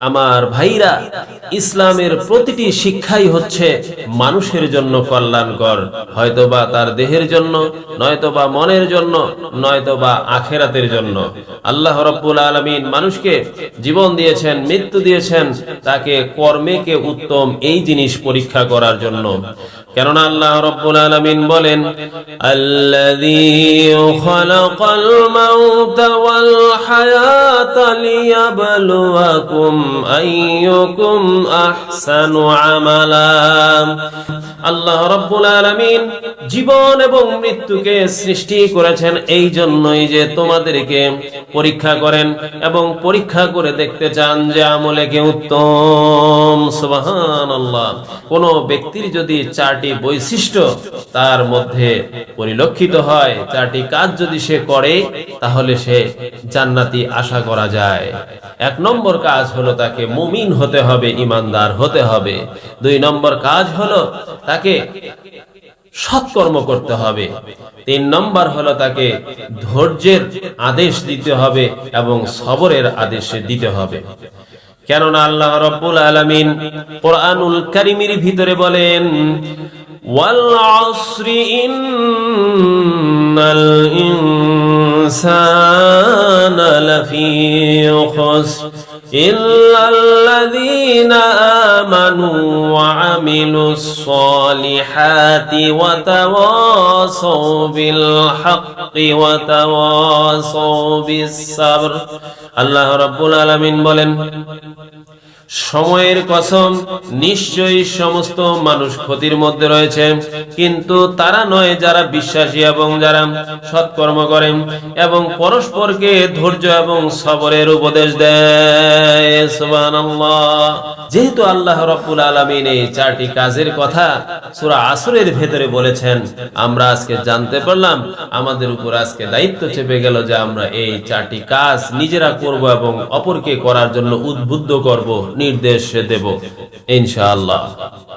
আমার ভাইরা, ইসলামের প্রতিটি শিক্ষাই হচ্ছে মানুষের জন্য কল্যাণকর, হয়তোবা তার দেহের জন্য, নয়তোবা মনের জন্য, নয়তোবা আখেরাতের জন্য। আল্লাহ রাব্বুল আলামিন মানুষকে জীবন দিয়েছেন, মৃত্যু দিয়েছেন, তাকে কর্মেকে উত্তম এই জিনিস পরীক্ষা করার জন্য। কেননা আল্লাহ রাব্বুল আলামিন বলেন, আল্লাযী খালাকাল মাউতা ওয়াল হায়াতা লিয়াবলুয়াকুম আইয়ুকুম আহসানু আমালা। আল্লাহ রাব্বুল আলামিন জীবন এবং মৃত্যুকে সৃষ্টি করেছেন এই জন্যই যে তোমাদেরকে পরীক্ষা করেন এবং পরীক্ষা করে দেখতে চান যে আমলে কে উত্তম। সুবহানাল্লাহ। কোন ব্যক্তির যদি চারটি বৈশিষ্ট্য তার মধ্যে পরিলক্ষিত হয়, চারটি কাজ যদি সে করে, তাহলে সে জান্নাতি আশা করা যায়। এক নম্বর কাজ হলো তাকে মুমিন হতে হবে, ঈমানদার হতে হবে। দুই নম্বর কাজ হলো তাকে সৎকর্ম করতে হবে। তিন নম্বর হলো তাকে ধৈর্যের আদেশ দিতে হবে এবং সবরের আদেশ দিতে হবে। কেননা আল্লাহ রাব্বুল আলামিন কোরআনুল কারীমের ভিতরে বলেন, ওয়াল আসরি ইন্নাল ইনসানা লাফি খুসর ইল্লাল্লাযীনা আমানু ওয়া আমিলুস সলিহাতি ওয়া তাওয়াসাউ বিল হাক্কি ওয়া তাওয়াসাউ বিস সাবর। আল্লাহ রাব্বুল আলামিন বলেন, সময়ের কসম, নিশ্চয়ই সমস্ত মানুষ ক্ষতির মধ্যে রয়েছে, কিন্তু তারা নয় যারা বিশ্বাসী এবং যারা সৎকর্ম করেন এবং পরস্পরকে ধৈর্য এবং সবরের উপদেশ দেয়। সুবহানাল্লাহ। যেহেতু আল্লাহ রাব্বুল আলামিন এই চারটি কাজের কথা সূরা আসরের ভেতরে বলেছেন, আমরা আজকে জানতে পারলাম, আমাদের উপর আজকে দায়িত্ব চেপে গেল যে আমরা এই চারটি কাজ নিজেরা করব এবং অপরকে করার জন্য উদ্বুদ্ধ করব, নির্দেশ দেব ইনশাআল্লাহ।